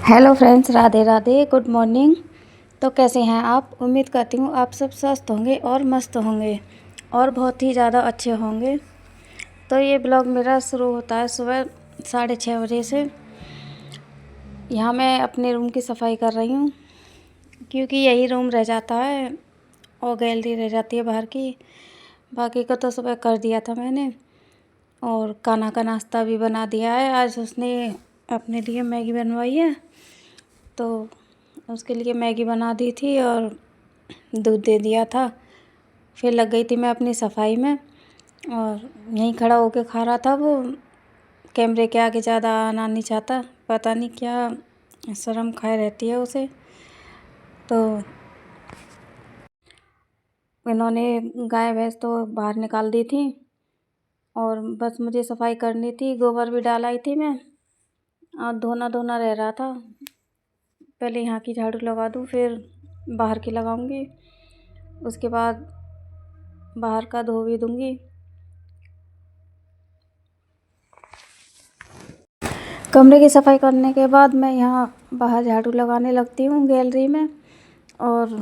Hello friends, Radhe Radhe, good morning. तो कैसे हैं आप? उम्मीद करती हूँ आप सब स्वस्थ होंगे और मस्त होंगे और बहुत ही ज़्यादा अच्छे होंगे। तो ये ब्लॉग मेरा शुरू होता है सुबह 6:30 बजे से। यहाँ मैं अपने रूम की सफाई कर रही हूँ क्योंकि यही रूम रह जाता है और गैलरी रह जाती है बाहर की। बाकी का तो सुबह कर दिया था मैंने और कान्हा का नाश्ता भी बना दिया है। आज उसने अपने लिए मैगी बनवाई है तो उसके लिए मैगी बना दी थी और दूध दे दिया था। फिर लग गई थी मैं अपनी सफाई में और यहीं खड़ा होके खा रहा था। वो कैमरे के आगे ज़्यादा आना नहीं चाहता, पता नहीं क्या शर्म खाए रहती है उसे। तो इन्होंने गाय भैंस तो बाहर निकाल दी थी और बस मुझे सफाई करनी थी। गोबर भी डालाई थी मैं और धोना धोना रह रहा था। पहले यहाँ की झाड़ू लगा दूँ फिर बाहर की लगाऊंगी, उसके बाद बाहर का धो भी दूंगी। कमरे की सफाई करने के बाद मैं यहाँ बाहर झाड़ू लगाने लगती हूँ गैलरी में। और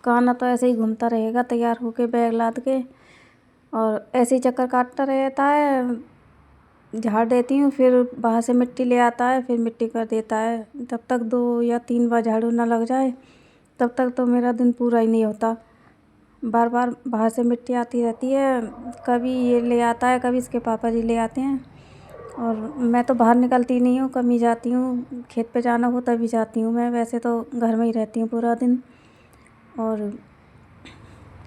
कान्हा तो ऐसे ही घूमता रहेगा तैयार होके बैग लाद के और ऐसे ही चक्कर काटता रहता है। झाड़ देती हूँ फिर बाहर से मिट्टी ले आता है, फिर मिट्टी कर देता है। जब तक 2 या 3 बार झाड़ू ना लग जाए तब तक तो मेरा दिन पूरा ही नहीं होता। बार बार बाहर से मिट्टी आती रहती है, कभी ये ले आता है, कभी इसके पापा जी ले आते हैं। और मैं तो बाहर निकलती नहीं हूँ, कम ही जाती हूँ। खेत पे जाना हो तभी जाती हूँ मैं, वैसे तो घर में ही रहती हूँ पूरा दिन। और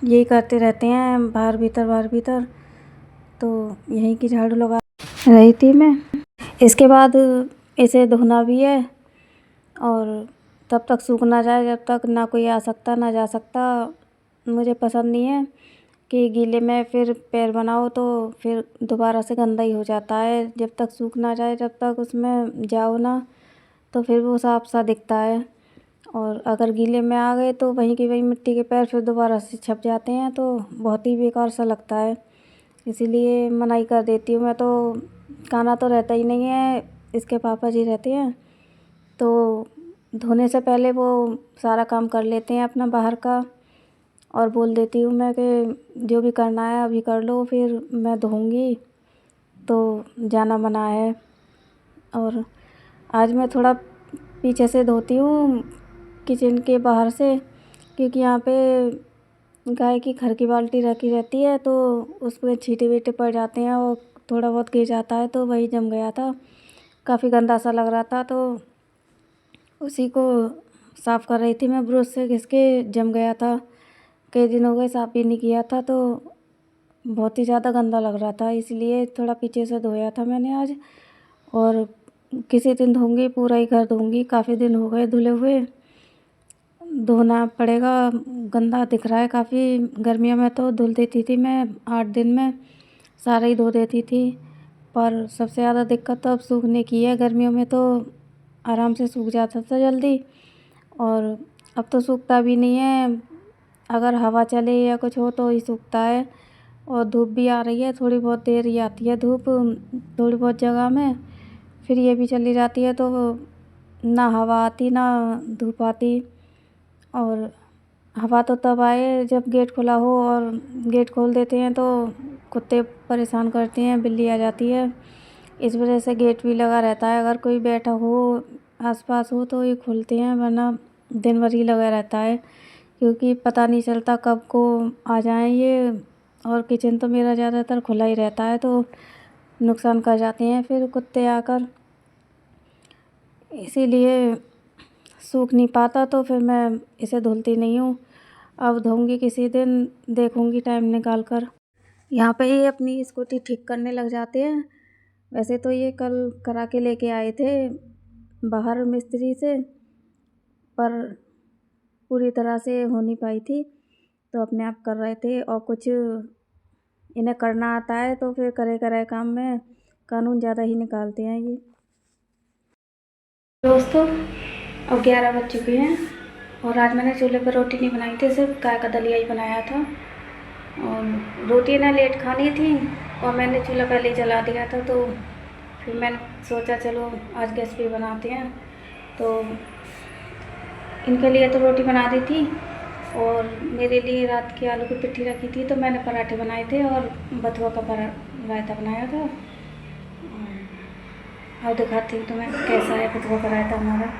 यही करते रहते हैं बाहर भीतर। तो यहीं की झाड़ू लगा रही थी मैं। इसके बाद इसे धोना भी है और तब तक सूख ना जाए जब तक ना कोई आ सकता ना जा सकता। मुझे पसंद नहीं है कि गीले में फिर पैर बनाओ तो फिर दोबारा से गंदा ही हो जाता है। जब तक सूख ना जाए जब तक उसमें जाओ ना तो फिर वो साफ सा दिखता है। और अगर गीले में आ गए तो वहीं की वहीं मिट्टी के पैर फिर दोबारा से छप जाते हैं तो बहुत ही बेकार सा लगता है। इसीलिए मनाही कर देती हूँ मैं। तो कान्हा तो रहता ही नहीं है, इसके पापा जी रहते हैं। तो धोने से पहले वो सारा काम कर लेते हैं अपना बाहर का और बोल देती हूँ मैं कि जो भी करना है अभी कर लो, फिर मैं धोऊंगी तो जाना मना है। और आज मैं थोड़ा पीछे से धोती हूँ किचन के बाहर से, क्योंकि यहाँ पे गाय की खर की बाल्टी रखी रहती है तो उसमें छींटे वीटे पड़ जाते हैं और थोड़ा बहुत गिर जाता है तो वही जम गया था। काफ़ी गंदा सा लग रहा था तो उसी को साफ़ कर रही थी मैं, ब्रश से घिस के जम गया था। कई दिन हो गए साफ़ भी नहीं किया था तो बहुत ही ज़्यादा गंदा लग रहा था, इसलिए थोड़ा पीछे से धोया था मैंने आज। और किसी दिन धोऊंगी, पूरा ही घर धोऊंगी, काफ़ी दिन हो गए धुले हुए। धोना पड़ेगा, गंदा दिख रहा है काफ़ी। गर्मियों में तो धुल देती थी मैं 8 दिन में सारा ही धो देती थी, पर सबसे ज़्यादा दिक्कत तो अब सूखने की है। गर्मियों में तो आराम से सूख जाता था जल्दी और अब तो सूखता भी नहीं है। अगर हवा चले या कुछ हो तो ही सूखता है। और धूप भी आ रही है, थोड़ी बहुत देर ही आती है धूप थोड़ी बहुत जगह में, फिर ये भी चली जाती है तो ना हवा आती ना धूप आती। और हवा तो तब आए जब गेट खुला हो, और गेट खोल देते हैं तो कुत्ते परेशान करते हैं, बिल्ली आ जाती है। इस वजह से गेट भी लगा रहता है, अगर कोई बैठा हो आसपास हो तो ये खोलते हैं, वरना दिन भर ही लगा रहता है क्योंकि पता नहीं चलता कब को आ जाएं ये। और किचन तो मेरा ज़्यादातर खुला ही रहता है तो नुकसान कर जाते हैं फिर कुत्ते आकर, इसीलिए सूख नहीं पाता तो फिर मैं इसे धुलती नहीं हूँ। अब धोऊंगी किसी दिन, देखूंगी टाइम निकाल कर। यहाँ पे ही अपनी स्कूटी ठीक करने लग जाते हैं। वैसे तो ये कल करा के लेके आए थे बाहर मिस्त्री से, पर पूरी तरह से हो नहीं पाई थी तो अपने आप कर रहे थे। और कुछ इन्हें करना आता है तो फिर करे कराए काम में कानून ज़्यादा ही निकालते हैं ये। दोस्तों, अब 11 बज चुके हैं और आज मैंने चूल्हे पर रोटी नहीं बनाई थी, सिर्फ गाय का दलिया ही बनाया था। और रोटी ना लेट खानी थी और मैंने चूल्हा पहले ही जला दिया था तो फिर मैंने सोचा चलो आज गैस पे बनाते हैं। तो इनके लिए तो रोटी बना दी थी और मेरे लिए रात की आलू की पिट्ठी रखी थी, तो मैंने पराठे बनाए थे और बथुआ का रायता बनाया था। अब दिखाती हूँ तुम्हें कैसा है बथुआ का रायता हमारा।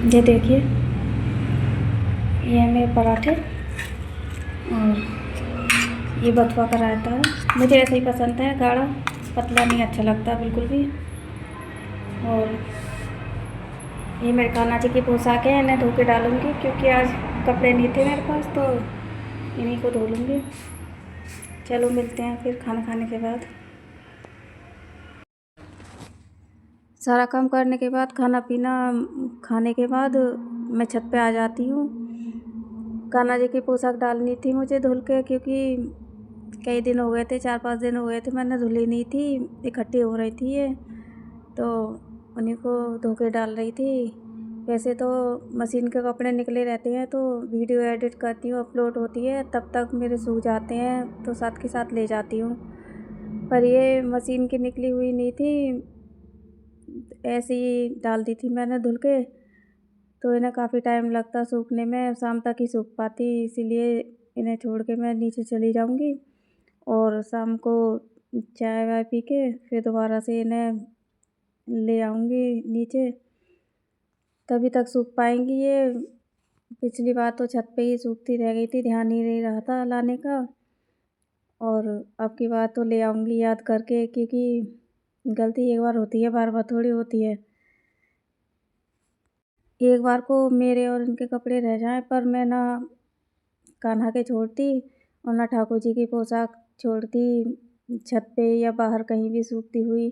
ये देखिए, ये है मेरे पराठे और ये बथुआ का रायता है। मुझे ऐसे ही पसंद है, गाढ़ा पतला नहीं अच्छा लगता बिल्कुल भी। और ये मेरे कान्हा जी की पोशाक है, इन्हें धो के डालूँगी क्योंकि आज कपड़े नहीं थे मेरे पास, तो इन्हीं को धो लूँगी। चलो मिलते हैं फिर खाना खाने के बाद। सारा काम करने के बाद, खाना पीना खाने के बाद मैं छत पे आ जाती हूँ। कान्हा जी की पोशाक डालनी थी मुझे धुल के, क्योंकि कई दिन हो गए थे, 4-5 दिन हो गए थे मैंने धुली नहीं थी, इकट्ठी हो रही थी ये, तो उन्हीं को धो के डाल रही थी। वैसे तो मशीन के कपड़े निकले रहते हैं तो वीडियो एडिट करती हूँ, अपलोड होती है, तब तक मेरे सूख जाते हैं तो साथ के साथ ले जाती हूँ। पर ये मशीन की निकली हुई नहीं थी, ऐसे ही डाल दी थी मैंने धुल के, तो इन्हें काफ़ी टाइम लगता सूखने में, शाम तक ही सूख पाती, इसीलिए इन्हें छोड़ के मैं नीचे चली जाऊँगी और शाम को चाय वाय पी के फिर दोबारा से इन्हें ले आऊँगी नीचे, तभी तक सूख पाएंगी ये। पिछली बार तो छत पे ही सूखती रह गई थी, ध्यान ही नहीं रहा था लाने का, और अब की बार तो ले आऊँगी याद करके, क्योंकि गलती एक बार होती है, बार बार थोड़ी होती है। एक बार को मेरे और इनके कपड़े रह जाएं, पर मैं ना कान्हा के छोड़ती और ना ठाकुर जी की पोशाक छोड़ती छत पे या बाहर कहीं भी सूखती हुई।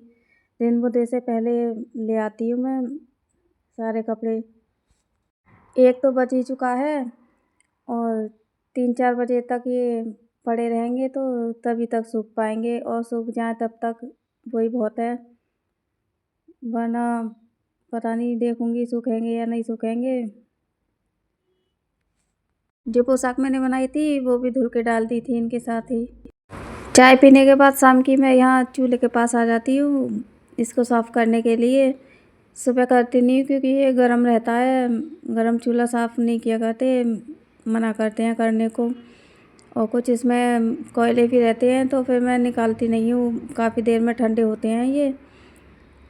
दिन बुधे से पहले ले आती हूँ मैं सारे कपड़े। एक तो बज ही चुका है और 3-4 बजे तक ये पड़े रहेंगे तो तभी तक सूख पाएंगे, और सूख जाएं तब तक वही बहुत है, वरना पता नहीं, देखूँगी सूखेंगे या नहीं सूखेंगे। जो पोशाक मैंने बनाई थी वो भी धुल के डाल दी थी इनके साथ ही। चाय पीने के बाद शाम की मैं यहाँ चूल्हे के पास आ जाती हूँ इसको साफ़ करने के लिए। सुबह करती नहीं हूँ क्योंकि ये गर्म रहता है, गर्म चूल्हा साफ़ नहीं किया करते, मना करते हैं करने को, और कुछ इसमें कोयले भी रहते हैं तो फिर मैं निकालती नहीं हूँ, काफ़ी देर में ठंडे होते हैं ये।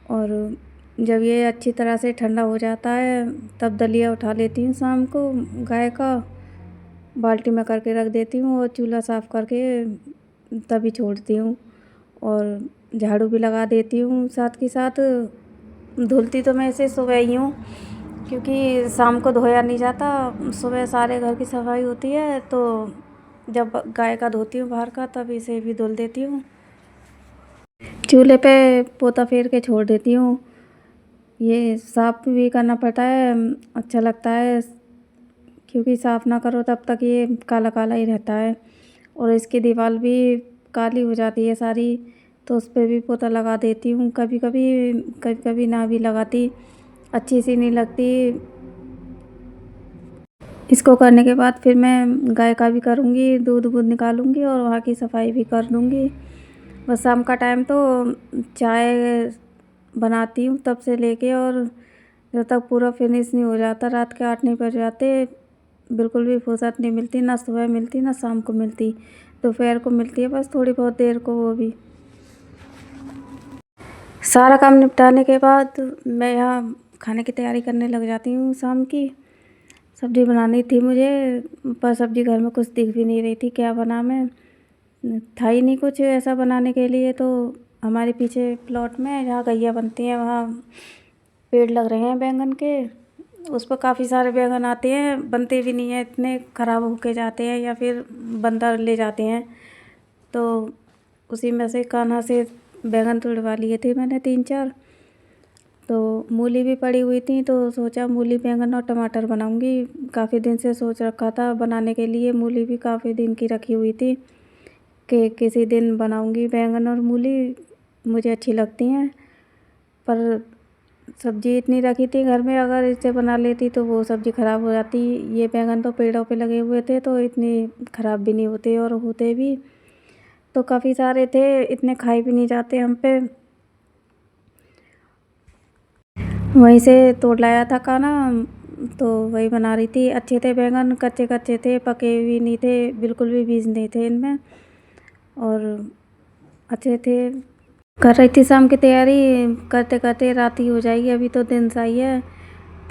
और जब ये अच्छी तरह से ठंडा हो जाता है तब दलिया उठा लेती हूँ शाम को गाय का, बाल्टी में करके रख देती हूँ और चूल्हा साफ़ करके तभी छोड़ती हूँ, और झाड़ू भी लगा देती हूँ साथ के साथ। धुलती तो मैं इसे सुबह ही हूँ क्योंकि शाम को धोया नहीं जाता, सुबह सारे घर की सफाई होती है, तो जब गाय का धोती हूँ बाहर का तब इसे भी धुल देती हूँ। चूल्हे पे पोता फेर के छोड़ देती हूँ, ये साफ़ भी करना पड़ता है, अच्छा लगता है क्योंकि साफ़ ना करो तब तक ये काला काला ही रहता है, और इसकी दीवार भी काली हो जाती है सारी, तो उस पर भी पोता लगा देती हूँ कभी कभी ना भी लगाती, अच्छी सी नहीं लगती। इसको करने के बाद फिर मैं गाय का भी करूँगी, दूध वूध निकालूँगी और वहाँ की सफाई भी कर दूँगी। बस शाम का टाइम तो चाय बनाती हूँ तब से लेके, और जब तक पूरा फिनिश नहीं हो जाता, रात के 8 नहीं बज जाते, बिल्कुल भी फुर्सत नहीं मिलती, ना सुबह मिलती ना शाम को मिलती, दोपहर को मिलती है बस थोड़ी बहुत देर को, वो भी। सारा काम निपटाने के बाद मैं यहाँ खाने की तैयारी करने लग जाती हूँ शाम की। सब्ज़ी बनानी थी मुझे, पर सब्ज़ी घर में कुछ दिख भी नहीं रही थी, क्या बना मैं, था ही नहीं कुछ ऐसा बनाने के लिए। तो हमारे पीछे प्लॉट में जहाँ गैया बनती हैं वहाँ पेड़ लग रहे हैं बैंगन के, उस पर काफ़ी सारे बैंगन आते हैं, बनते भी नहीं हैं, इतने ख़राब होके जाते हैं या फिर बंदर ले जाते हैं। तो उसी में से कान्हा से बैंगन तुड़वा लिए थे मैंने 3-4, तो मूली भी पड़ी हुई थी, तो सोचा मूली बैंगन और टमाटर बनाऊंगी, काफ़ी दिन से सोच रखा था बनाने के लिए, मूली भी काफ़ी दिन की रखी हुई थी कि किसी दिन बनाऊंगी बैंगन और मूली, मुझे अच्छी लगती हैं। पर सब्ज़ी इतनी रखी थी घर में, अगर इसे बना लेती तो वो सब्ज़ी ख़राब हो जाती। ये बैंगन तो पेड़ों पे लगे हुए थे तो इतने ख़राब भी नहीं होते, और होते भी तो काफ़ी सारे थे, इतने खाए भी नहीं जाते हम पे, वहीं से तोड़ लाया था खाना, तो वही बना रही थी। अच्छे थे बैंगन, कच्चे कच्चे थे, पके भी नहीं थे, बिल्कुल भी बीज नहीं थे इनमें, और अच्छे थे। कर रही थी शाम की तैयारी, करते करते रात ही हो जाएगी। अभी तो दिन सा ही है,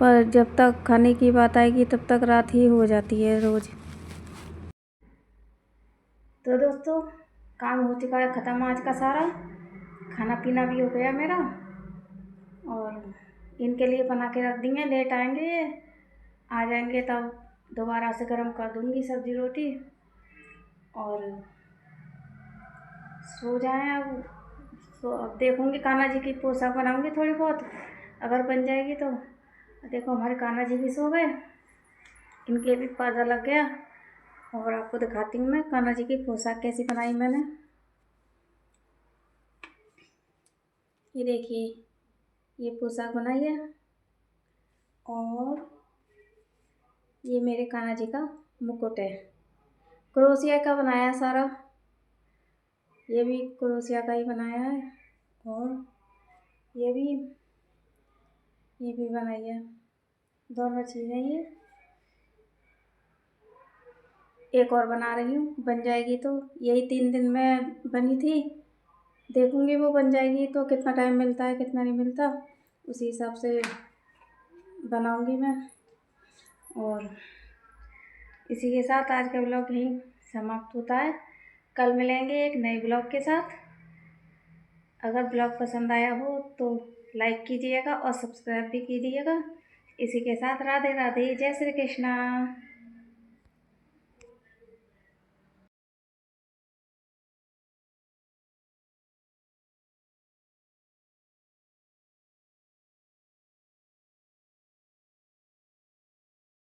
पर जब तक खाने की बात आएगी तब तक रात ही हो जाती है रोज़। तो दोस्तों, काम हो चुका है ख़त्म आज का सारा। खाना पीना भी हो गया मेरा, और इनके लिए बना के रख दिए। लेट आएंगे ये, आ जाएंगे तब दोबारा से गर्म कर दूंगी सब्ज़ी रोटी, और सो जाएं अब। तो अब देखूंगी, कान्हा जी की पोशाक बनाऊंगी थोड़ी बहुत, अगर बन जाएगी तो। देखो हमारे कान्हा जी भी सो गए, इनके भी पर्दा लग गया। और आपको दिखाती हूँ मैं कान्हा जी की पोशाक कैसी बनाई मैंने। ये देखिए, ये पोशाक बनाई है, और ये मेरे कान्हा जी का मुकुट है, क्रोशिया का बनाया सारा। ये भी क्रोशिया का ही बनाया है, और ये भी बनाई है। दोनों चीज़ें ये एक और बना रही हूँ, बन जाएगी तो। यही 3 दिन में बनी थी। देखूंगी वो बन जाएगी तो कितना टाइम मिलता है कितना नहीं मिलता, उसी हिसाब से बनाऊंगी मैं। और इसी के साथ आज का ब्लॉग यहीं समाप्त होता है। कल मिलेंगे एक नए ब्लॉग के साथ। अगर ब्लॉग पसंद आया हो तो लाइक कीजिएगा और सब्सक्राइब भी कीजिएगा। इसी के साथ राधे राधे, जय श्री कृष्णा।